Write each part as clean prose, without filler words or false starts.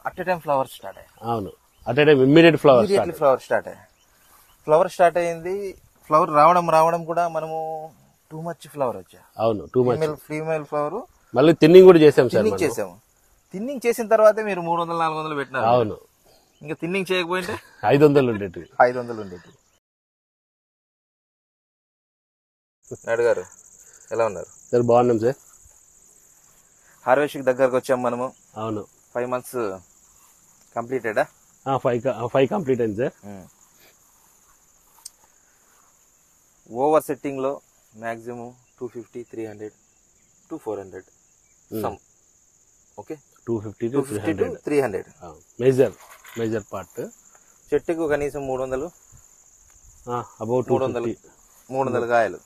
At a time flower start అయ్యాయి. అవును, at a time immediate flower flower start అయ్యింది. Flower రావడం కూడా మనము టూ మచ్ ఫ్లవర్ వచ్చా. అవును, టూ మచ్ ఫీమేల్ ఫ్లవర్. మళ్ళీ థిన్నింగ్ కూడా చేసాం సార్. థిన్నింగ్ చేసిన తర్వాతే మీరు 300-400 పెట్టినారు. అవును, ఇంకా థిన్నింగ్ చేయకపోయింటే 500 ఉండేది. 500 ఉండేది. నాయుడు గారు ఎలా ఉన్నారు సార్? బాగున్నాం సార్. హార్వెస్ట్ దగ్గరకు వచ్చాం మనము. అవును, 5 months కంప్లీటెడా? 5 కంప్లీట్ అయింది సార్. ఓవర్ సెట్టింగ్ లో maximum 250, 300 to 400 some. Okay, 250 to 300 major part. చెట్టుకు కనీసం 300, అబౌట్ 300 కాయలు.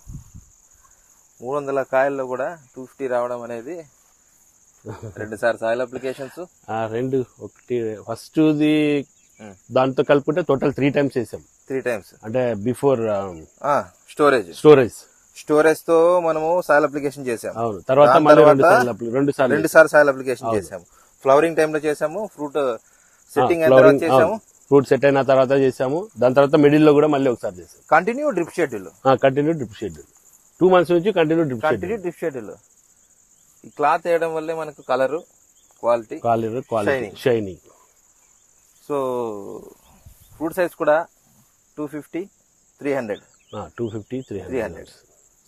300 కాయల్లో కూడా 250 రావడం అనేది 2 సార్లు సాయిల్ అప్లికేషన్స్. ఒకటి ఫస్ట్ దాంతో కలుపుకుంటే టోటల్ 3 times చేసాం. 3 times అంటే బిఫోర్ స్టోరేజ్ తో మనము సాయిల్ అప్లికేషన్ చేసాము. అవును, తర్వాత 2 సార్లు సాయిల్ అప్లికేషన్ చేసాము. ఫ్లవరింగ్ టైమ్ లో చేసాము, ఫ్రూట్ సెట్టింగ్ అయిన తర్వాత చేసాము, ఫ్రూట్ సెట్ అయిన తర్వాత చేసాము. దాని తర్వాత మిడిల్ లో కూడా మళ్ళీ ఒకసారి చేసాం. కంటిన్యూ డ్రిప్ షెడ్యూల్ 2 months నుంచి కంటిన్యూ డ్రిప్ షెడ్యూల్. ఈ క్లాత్ వేయడం వల్లే మనకు colour, quality, shining. So fruit size కూడా 250, 300.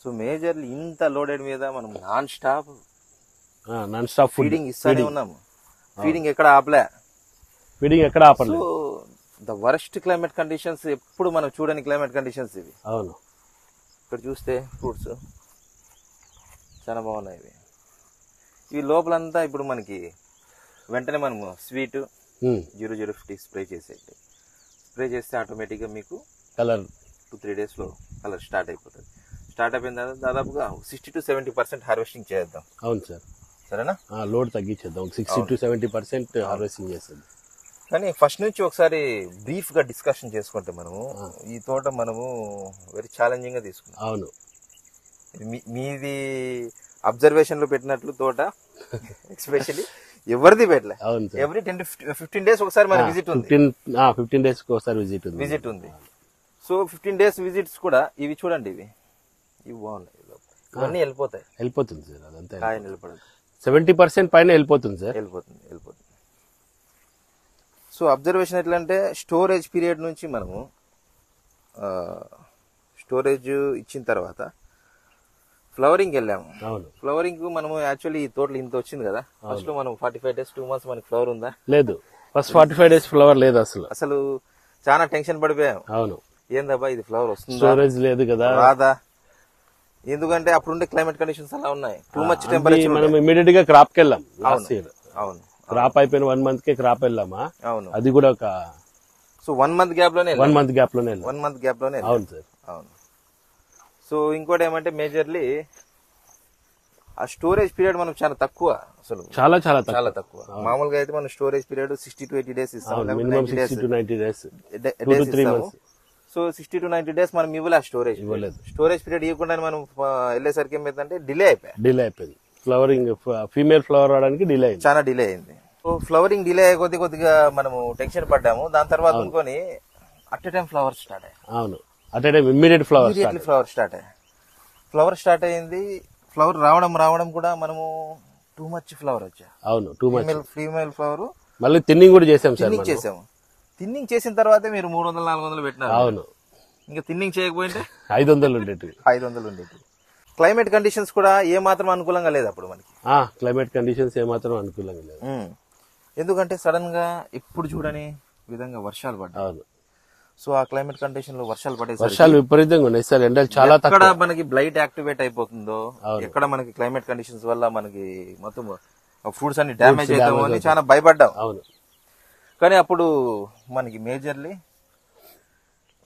సో మేజర్లీ ఇంత లోడెడ్ మీద మనం నాన్ స్టాప్ ఫీడింగ్ ఇస్తానే ఉన్నాము. ఫీడింగ్ ఎక్కడ ఆపలే. So the worst climate conditions, ఎప్పుడు మనం చూడని క్లైమేట్ కండిషన్స్ ఇవి. అవును, ఇక్కడ చూస్తే ఫ్రూట్స్ చాలా బాగున్నాయి. ఇవి లోపలంతా ఇప్పుడు మనకి వెంటనే మనము స్వీట్ 0050 స్ప్రే చేస్తే ఆటోమేటిక్గా మీకు కలర్ 2-3 days లో కలర్ స్టార్ట్ అయిపోతుంది. స్టార్ట్ అయిపోయిన తర్వాత దాదాపుగా 60 to 70% హార్వెస్టింగ్ చేద్దాం. అవును సార్, సరేనా? లోడ్ తగ్గించేద్దాం, 60 to 70% హార్వెస్టింగ్ చేస్తుంది. కానీ ఫస్ట్ నుంచి ఒకసారి బ్రీఫ్ గా డిస్కషన్ చేసుకుంటే మనము ఈ తోట మనము వెరీ ఛాలెంజింగ్ గా తీసుకున్నాం. అవును, మీది అబ్జర్వేషన్ లో పెట్టినట్లు తోట ఎస్పెషల్లీ ఎవరిది పెట్టలే. ఎవ్రీ 10-15 days ఒకసారి మన విజిట్ ఉంది. 15 days ఒకసారి విజిట్ ఉంది. సో 15 days విజిట్స్ కూడా ఇవి చూడండి, ఇవి బాగున్నాయి. ఇవన్నీ వెళ్ళిపోతుంది సార్. అదంతా కాయ నిలబడదు. 70% పైన వెళ్ళిపోతుంది సార్. వెళ్ళిపోతుంది. సో అబ్జర్వేషన్ ఎట్లా అంటే, స్టోరేజ్ పీరియడ్ నుంచి మనము స్టోరేజ్ ఇచ్చిన తర్వాత ఫ్లవరింగ్ వెళ్ళాము. ఫ్లవరింగ్ మనము యాక్చువల్లీ ఈ తోటలు ఇంత వచ్చింది కదా, ఫస్ట్ లో మనం 45 days 2 months మనకి ఫ్లవర్ ఉందా? లేదు, ఫస్ట్ 45 days ఫ్లవర్ లేదు అసలు చాలా టెన్షన్ పడిపోయాం. అవును, ఏందబ్బా ఇది ఫ్లవర్ వస్తుంది, స్టోరేజ్ లేదు కదా, రాదా? ఎందుకంటే అప్పుడుండే క్లైమేట్ కండిషన్స్ అలా ఉన్నాయి. Too much temperature. మనం ఇమీడియట్ గా క్రాప్ కి వెళ్ళాం. అవును, క్రాప్ అయిపోయిన 1 month కే క్రాప్ వెళ్ళామా? అవును, అది కూడా ఒక సో 1 month గ్యాప్ లోనే. అవును సార్, అవును. సో ఇంకోటి ఏమంటే మేజర్లీ ఆ స్టోరేజ్ పీరియడ్ మనం చాలా తక్కువ, అసలు చాలా తక్కువ. మామూలుగా అయితే మనం స్టోరేజ్ పీరియడ్ 60 to 80 days ఇస్తాం, 60 to 90 days. So 60 to 90 days మనం ఇవ్వలే. స్టోరేజ్ పీరియడ్ ఇవ్వకుండా మనం వెళ్ళేసరికి ఏమైందంటే డిలే అయిపోయింది. ఫ్లవరింగ్ ఫీమేల్ ఫ్లవర్ రావడానికి చాలా డిలే అయింది. సో ఫ్లవరింగ్ డిలే అయ్యే కొద్దిగా మనము టెన్షన్ పడ్డాము. దాని తర్వాత అనుకొని at a time flower start అయ్యాయి. అవును, at a time immediate flower start అయ్యింది. ఫ్లవర్ రావడం కూడా మనము టూ మచ్ ఫ్లవర్ వచ్చా. అవును, ఫీమేల్ ఫ్లవర్. మళ్ళీ థిన్నింగ్ కూడా చేసాము. థిన్నింగ్ చేసిన తర్వాతే మీరు 300-400 పెట్టినారు. అవును, ఇంకా థిన్నింగ్ చేయకపోయింటే 500 ఉండేది. క్లైమేట్ కండిషన్స్ కూడా ఏ మాత్రం అనుకూలంగా లేదు అప్పుడు మనకి. క్లైమేట్ కండిషన్స్ ఏ మాత్రం అనుకూలంగా లేదు. ఎందుకంటే సడన్ గా ఎప్పుడు చూడని విధంగా వర్షాలు పడ్డాయి. అవును, సో ఆ క్లైమేట్ కండిషన్ లో వర్షాలు విపరీతంగా ఉన్నాయి సార్. ఎండలు చాలా తక్కువ. ఎక్కడ మనకి బ్లైట్ యాక్టివేట్ అయిపోతుందో, ఎక్కడ మనకి క్లైమేట్ కండిషన్స్ వల్ల మనకి మొత్తం ఫ్రూట్స్ అన్ని డ్యామేజ్ అవుతామో అని చాలా భయపడ్డాం. అవును, కానీ అప్పుడు మనకి మేజర్లీ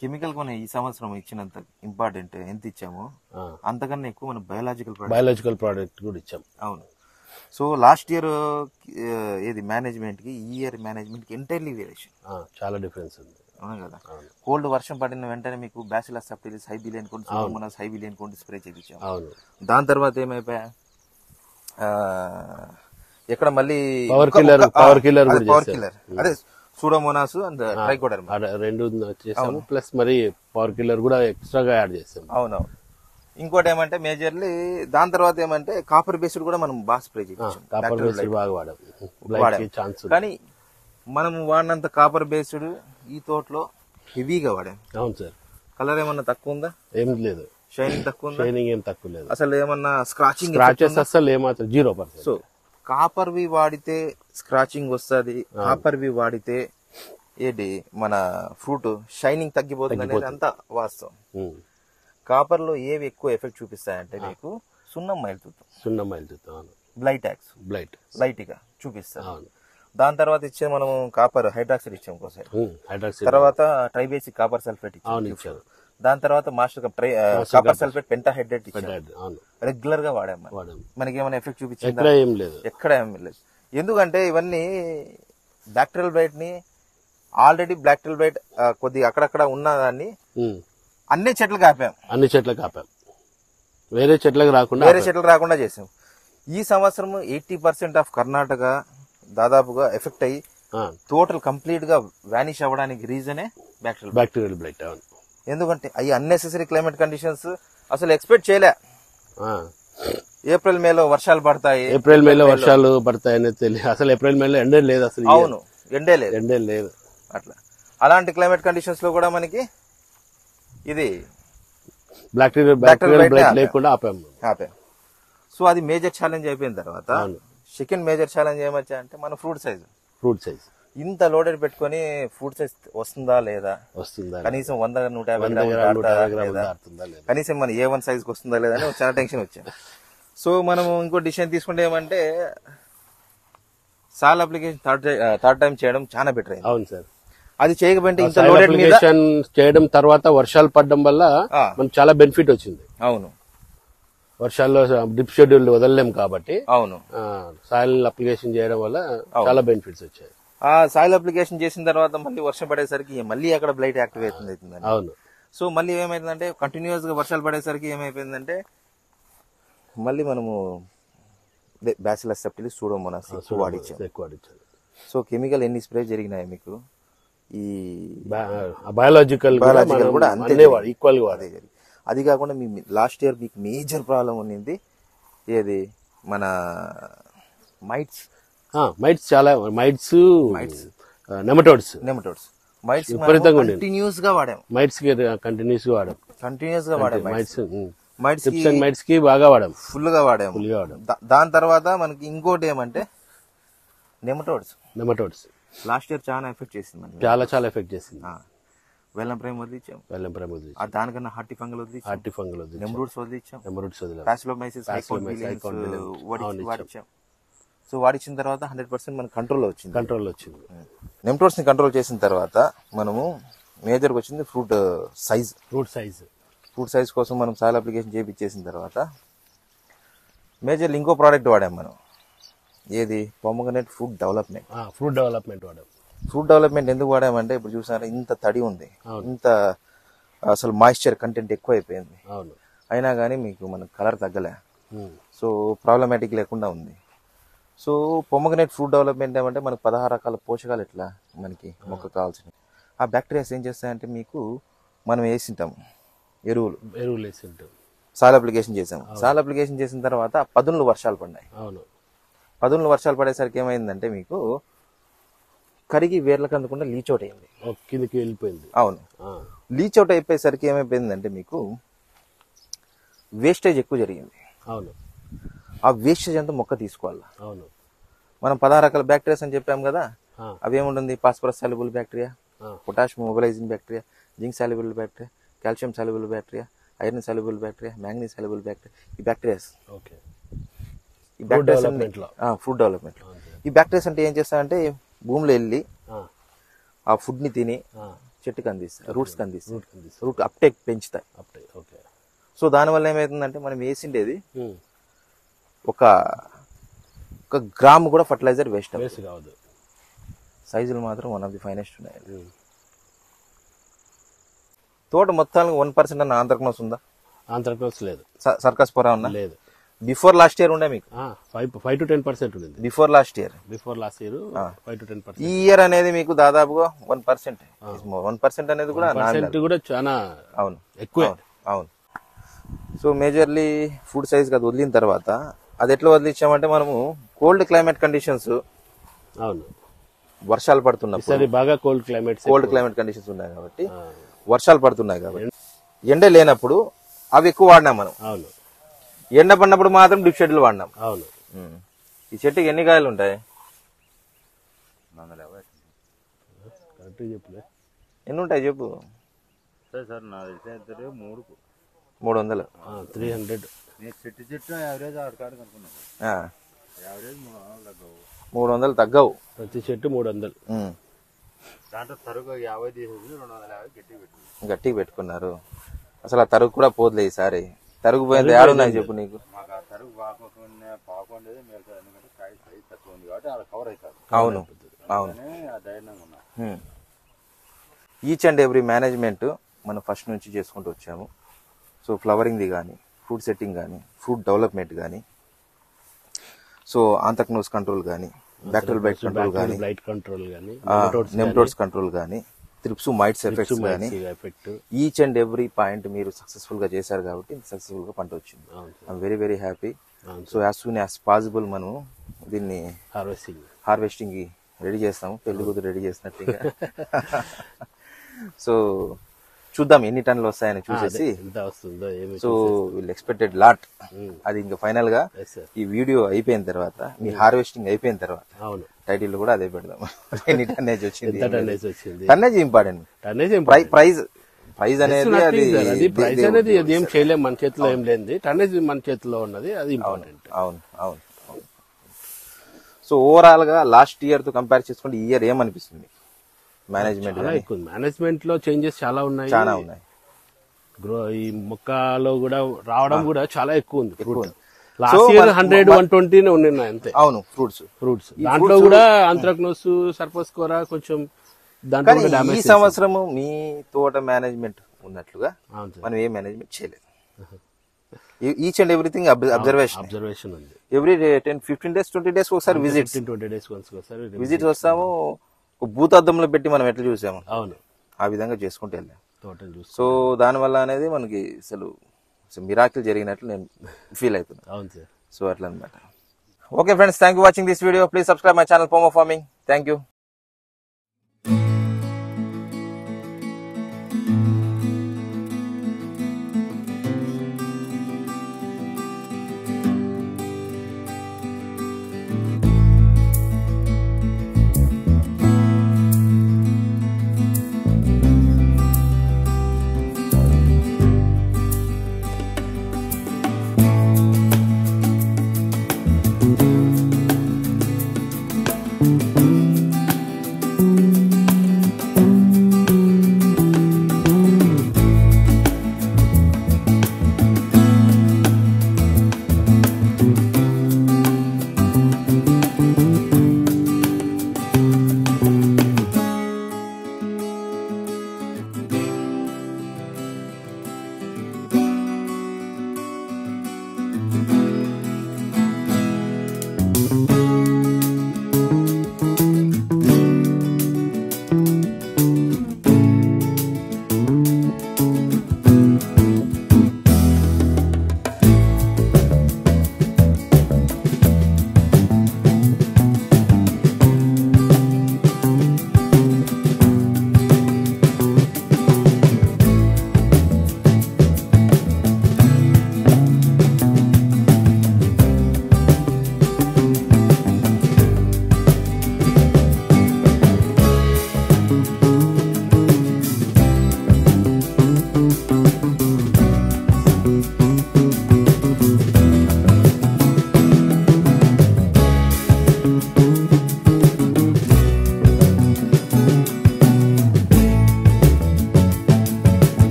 కెమికల్ కొని ఈ సంవత్సరం ఇచ్చినంత ఇంపార్టెంట్ ఎంత ఇచ్చామో అంతకన్నా ఎక్కువ మనం బయాలజికల్ ప్రోడక్ట్ కూడా ఇచ్చాం. అవును. సో లాస్ట్ ఇయర్ ఏది మేనేజ్మెంట్ కి ఈ ఇయర్ మేనేజ్మెంట్ కి ఎంటైర్లీ వేరియేషన్, చాలా డిఫరెన్స్ ఉంది. అవును కదా. కోల్డ్ వర్షం పడిన వెంటనే మీకు Bacillus subtilis high billion code spray చేయించాం. దాని తర్వాత ఏమైపోయా, ఎక్కడ మళ్ళీ పవర్ కిల్లర్ అదే సూడోమోనాస్ అండ్ ట్రైకోడర్మా రెండు చేసాము, ప్లస్ మరి పవర్ కిల్లర్ కూడా ఎక్స్ట్రాగా యాడ్ చేసాము. అవునవును. ఇంకోటి ఏమంటే మేజర్లీ దాని తర్వాత ఏమంటే కాపర్ బేస్డ్ కూడా మనం బాగా స్ప్రే చేయించాం. కాపర్ బేస్డ్ బాగా వాడాం. కానీ మనం వాడినంత కాపర్ బేస్డ్ ఈ తోటలో హెవీగా వాడాం. అవును సార్. కలర్ ఏమన్నా తక్కువ ఉందా? ఏం లేదు. షైనింగ్ తక్కువ ఉందా? షైనింగ్ ఏం తక్కువ లేదు. అసలు ఏమన్నా స్క్రాచెస్ అసలు ఏమాత్రం 0%. సో కాపర్ వి వాడితే స్క్రాచింగ్ వస్తుంది, కాపర్ వి వాడితే ఏంటి మన ఫ్రూట్ షైనింగ్ తగ్గిపోతుంది అనేది అంతా వాస్తవం. కాపర్ లో ఏవి ఎక్కువ ఎఫెక్ట్ చూపిస్తాయంటే మీకు సున్నం మైలుతుత్తం, బ్లైట్ లైట్ గా చూపిస్తాం. దాని తర్వాత ఇచ్చే మనం కాపర్ హైడ్రాక్సైడ్ ఇచ్చాం ఒకసారి, తర్వాత ట్రైబేసిక్ కాపర్ సల్ఫేట్ ఇచ్చాం, దాని తర్వాత మాస్టర్ కాపర్ సల్ఫేట్ పెంటాహైడ్రేట్ ఇచ్చాం. రెగ్యులర్ గా వాడాం. మనకి ఏమైనా ఎఫెక్ట్ చూపించిందా? ఎక్కడ ఏం లేదు. ఎందుకంటే ఇవన్నీ బ్యాక్టీరియల్ బ్లైట్ ని ఆల్రెడీ బ్యాక్టీరియల్ బ్లైట్ కొద్దిగా అక్కడక్కడ ఉన్న దాన్ని అన్ని చెట్లకు ఆపాం. వేరే చెట్లకు రాకుండా చేసాం. ఈ సంవత్సరం 80% ఆఫ్ కర్ణాటక దాదాపుగా ఎఫెక్ట్ అయ్యి టోటల్ కంప్లీట్ గా వానిష్ అవ్వడానికి రీజనే బ్యాక్టీరియల్ బ్లైట్. ఎందుకంటే అవి అన్నెసెసరీ క్లైమేట్ కండిషన్స్ అసలు ఎక్స్పెక్ట్ చేయలే. ఏప్రిల్ మేలో వర్షాలు పడతాయి, అనేది తెలియదు. అసలు ఏప్రిల్ మేలో ఎండే లేదు అసలు. అవును, ఎండే లేదు. అట్లా అలాంటి క్లైమేట్ కండిషన్స్ లో కూడా మనకి ఇది బ్యాక్టీరియల్ బ్లైట్ లేకుండా ఆపాం. సో అది మేజర్ ఛాలెంజ్ అయిపోయిన తర్వాత సెకండ్ మేజర్ ఛాలెంజ్ ఏమొచ్చా అంటే మన ఫ్రూట్ సైజ్ ఇంత లోడెడ్ పెట్టుకుని ఫ్రూట్ సైజ్ వస్తుందా లేదా, కనీసం 100-150 గ్రాములు కనీసం మన A1 సైజ్ కి వస్తుందా లేదా అని చాలా టెన్షన్ వచ్చింది. సో మనం ఇంకో డిసిషన్ తీసుకుంటే ఏమంటే సాల్ అప్లికేషన్ థర్డ్ టైం చేయడం చాలా బెటర్ అయింది. అవును సార్. అది చేయకపోతే ఇంత లోడెడ్ చేయడం తర్వాత వర్షాలు పడడం వల్ల మనకు చాలా బెనిఫిట్ వచ్చింది. అవును, వర్షాల్లో డ్రిప్ షెడ్యూల్ వదలలేం కాబట్టి అవును సాయిల్ అప్లికేషన్ చేయడం వల్ల చాలా బెనిఫిట్స్ వచ్చాయి. ఆ సాయిల్ అప్లికేషన్ చేసిన తర్వాత మళ్ళీ వర్షం పడేసరికి మళ్ళీ అక్కడ బ్లైట్ యాక్టివేట్ అవుతుంది. అవును. సో మళ్ళీ ఏమైతుందంటే కంటిన్యూస్ గా వర్షాలు పడేసరికి ఏమైపోయిందంటే మళ్ళీ మనము బ్యాసిలస్ సబ్టిలిస్ సూడోమోనాస్ ఎక్కువ వాడించాం. సో కెమికల్ ఎన్ని స్ప్రే జరిగినాయి మీకు, ఈ బయాలజికల్ కూడా అంతే ఈక్వల్ గా వాడే. అది కాకుండా మీ లాస్ట్ ఇయర్ మీకు మేజర్ ప్రాబ్లం ఉన్నింది ఏది మన మైట్స్ చాలా నెమటోడ్స్ విపరీతంగా కంటిన్యూస్ గా వాడాం. కంటిన్యూస్ గా వాడాం. మైట్స్ కి బాగా వాడాం, ఫుల్ గా వాడాం. దాని తర్వాత మనకి ఇంకోటి ఏమంటే నెమటోడ్స్ లాస్ట్ ఇయర్ చాలా ఎఫెక్ట్ చేసింది. చాలా ఎఫెక్ట్ చేసింది. వెల్లం ప్రైమ్ వదిలించాం, దానికన్నా హార్టీ ఫంగల్ వదిలించాం, నెమ్రూట్స్ వదిలించాం, పాసిలోమైసిస్ వాడిచ్చాం. సో వాడిచ్చిన తర్వాత 100% మన కంట్రోల్ వచ్చింది. నెమ్టోడ్స్ ని కంట్రోల్ చేసిన తర్వాత మనము మేజర్ గా వచ్చింది ఫ్రూట్ సైజ్ కోసం మనం సాయిల్ అప్లికేషన్ చేయించేసిన తర్వాత మేజర్ ఇంకో ప్రోడక్ట్ వాడాం మనం, ఏది పొమగ్రనేట్ ఫ్రూట్ డెవలప్మెంట్ వాడాం. ఫ్రూట్ డెవలప్మెంట్ ఎందుకు వాడామంటే ఇప్పుడు చూసారా ఇంత తడి ఉంది, ఇంత అసలు మాయిశ్చర్ కంటెంట్ ఎక్కువ అయిపోయింది, అయినా కానీ మీకు మనకు కలర్ తగ్గలే. సో ప్రాబ్లమాటిక్ లేకుండా ఉంది. సో పొమగ్రనేట్ ఫ్రూట్ డెవలప్మెంట్ ఏమంటే మనకు 16 రకాల పోషకాలు ఎట్లా మనకి మొక్క కావాల్సినవి ఆ బ్యాక్టీరియాస్ ఏం చేస్తాయంటే మీకు మనం వేసింటాం ఎరువులు వేసింటాం, సాయిల్ అప్లికేషన్ చేసాం. సాయిల్ అప్లికేషన్ చేసిన తర్వాత పదునులు వర్షాలు పడినాయి. పదునులు వర్షాలు పడేసరికి ఏమైందంటే మీకు కరిగి వేర్లకు అందకుండా లీచ్ అవుట్ అయింది, కిందకి వెళ్ళిపోయింది. అవును, లీచ్ అవుట్ అయిపోయేసరికి ఏమైపోయిందంటే మీకు వేస్టేజ్ ఎక్కువ జరిగింది. అవును, ఆ వేస్టేజ్ అంతా మొక్క తీసుకోవాలి. అవును, మనం 16 రకాల బ్యాక్టీరియాస్ అని చెప్పాం కదా, అవి ఏముంటుంది phosphorus soluble bacteria, potassium mobilising bacteria, zinc soluble bacteria, calcium soluble bacteria, iron soluble bacteria, manganese soluble bacteria, ఈ బ్యాక్టీరియాస్ ఫ్రూట్ డెవలప్మెంట్. ఈ బ్యాక్టీరియాస్ అంటే ఏం చేస్తాయంటే భూమిలో వెళ్ళి ఆ ఫుడ్ ని తిని చెట్టుకి అందిస్తాయి, రూట్స్కి అందిస్తాయి, రూట్ అప్టేక్ పెంచుతాయి. సో దానివల్ల ఏమవుతుందంటే మనం వేసిండేది ఒక గ్రామ్ కూడా ఫర్టిలైజర్ వేస్ట్ కావద్దు. సైజులు మాత్రం వన్ ఆఫ్ ది ఫైనెస్ట్ ఉన్నాయి. తోట మొత్తానికి 1% అన్న ఆంథ్రక్నోస్ ఉందా? ఆంథ్రక్నోస్ లేదు. సర్కస్ పొరా ఉన్నా? లేదు. బిఫోర్ లాస్ట్ ఇయర్ ఉండే మీకు 5 to 10% ఉంది బిఫోర్ లాస్ట్ ఇయర్ 5 to 10%. ఈ ఇయర్ అనేది మీకు దాదాపుగా 1%. 1% అనేది కూడా కూడా చాలా అవును ఎక్కువ. అవును. సో మేజర్లీ ఫుడ్ సైజ్ అది వదిలిన తర్వాత అది ఎట్లా వదిలించామంటే మనము కోల్డ్ క్లైమేట్ కండిషన్స్, అవును వర్షాలు పడుతున్నప్పుడు బాగా కోల్డ్ క్లైమేట్ కండిషన్స్ ఉన్నాయి కాబట్టి, వర్షాలు పడుతున్నాయి కాబట్టి, ఎండ లేనప్పుడు అవి ఎక్కువ వాడినాం మనం. అవును. ఎండ పడినప్పుడు మాత్రం డ్రిప్ షెడ్లు వాడినాం. అవును. ఈ చెట్టుకి ఎన్ని కాయలు ఉంటాయి? ఎన్ని ఉంటాయి చెప్పు. సార్ నా తెలిసి 300. 300. చెట్టు యావరేజ్ 6 కాడికి అనుకున్నాను. యావరేజ్ 300 తగ్గవు. ప్రతి చెట్టు 300. దాంట్లో తరుగు 50 తీసేసి 250 గట్టిగా పెట్టుకున్నారు. అసలు ఆ తరుగు కూడా పోదులే ఈసారి. తరుగు పోయింది ఏడున్నాయి చెప్పు నీకు. మాకు ఆ తరుగు పాకుండేది మేలు సార్, ఎందుకంటే కాయ సైజ్ తక్కువ ఉంది కాబట్టి అలా కవర్ అవుతారు. అవును అవును. ధైర్యంగా ఉన్నా. ఈచ్ అండ్ ఎవ్రీ మేనేజ్మెంట్ మనం ఫస్ట్ నుంచి చేసుకుంటూ వచ్చాము. సో ఫ్లవరింగ్ది కానీ, ఫ్రూట్ సెట్టింగ్ కానీ, ఫ్రూట్ డెవలప్మెంట్ కానీ, సో ఆంథ్రాక్నోస్ కంట్రోల్ కానీ, బ్యాక్టీరియల్ బ్లైట్ కంట్రోల్ కానీ, నెమటోడ్స్ కంట్రోల్ కానీ, త్రిప్స్ మైట్స్ ఎఫెక్ట్స్ కానీ, ఈచ్ అండ్ ఎవ్రీ పాయింట్ మీరు సక్సెస్ఫుల్ గా చేశారు కాబట్టి సక్సెస్ఫుల్ గా పంట వచ్చింది. I'm very very happy. So as soon as possible మనం దీన్ని హార్వెస్టింగ్ రెడీ చేస్తాము. పెళ్లి కూతురు రెడీ చేసినట్టు. సో చూద్దాం ఎన్ని టన్నులు వస్తాయని చూసేసి. సో వీళ్ళు ఎక్స్పెక్టెడ్ లాట్. అది ఇంకా ఫైనల్ గా ఈ వీడియో అయిపోయిన తర్వాత, మీ హార్వెస్టింగ్ అయిపోయిన తర్వాత టైటిల్ కూడా అదే పెడదాం. ఎన్ని టన్నేజ్ వచ్చింది. Tonnage important. ప్రైజ్ అనేది ఏం చేయలేం, మన చేతిలో ఏం లేదు. టన్నేజ్ మన చేతిలో ఉన్నది, అది ఇంపార్టెంట్. అవును అవును. సో ఓవరాల్ గా లాస్ట్ ఇయర్ తో కంపేర్ చేసుకుంటే ఈ ఇయర్ ఏమనిపిస్తుంది? మేనేజ్మెంట్ లో చేంజెస్ చాలా ఉన్నాయి. ఈ మొక్కలో కూడా రావడం కూడా చాలా ఎక్కువ ఉంది. లాస్ట్ ఇయర్ 100, 120 ఉన్నాయి అంతే. అవును. ఫ్రూట్స్ దాంట్లో కూడా ఆంథ్రాక్నోస్, సర్పస్కోరా కొంచెం దాంట్లో. ఈ సంవత్సరము మీ తోట మేనేజ్మెంట్ ఉన్నట్లుగా మనం ఏ మేనేజ్మెంట్ చేయలేదు. ఈచ్ అండ్ ఎవ్రీథింగ్ అబ్జర్వేషన్ ఉంది. ఎవ్రీ 10-15 days 20 days ఒకసారి విజిట్స్ వస్తాము. భూతార్థంలో పెట్టి మనం ఎట్లా చూసాము, అవును, ఆ విధంగా చేసుకుంటూ వెళ్ళాం. సో దానివల్ల అనేది మనకి అసలు మిరాకిల్ జరిగినట్లు నేను ఫీల్ అవుతున్నాను. అవును సార్. సో అట్లా అనమాట. Okay friends, thank you watching this video. Please subscribe my channel Pomo farming. Thank you.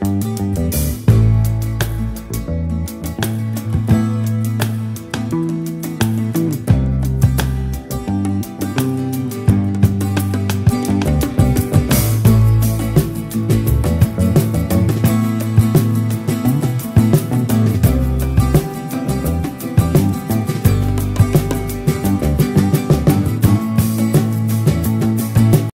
Okay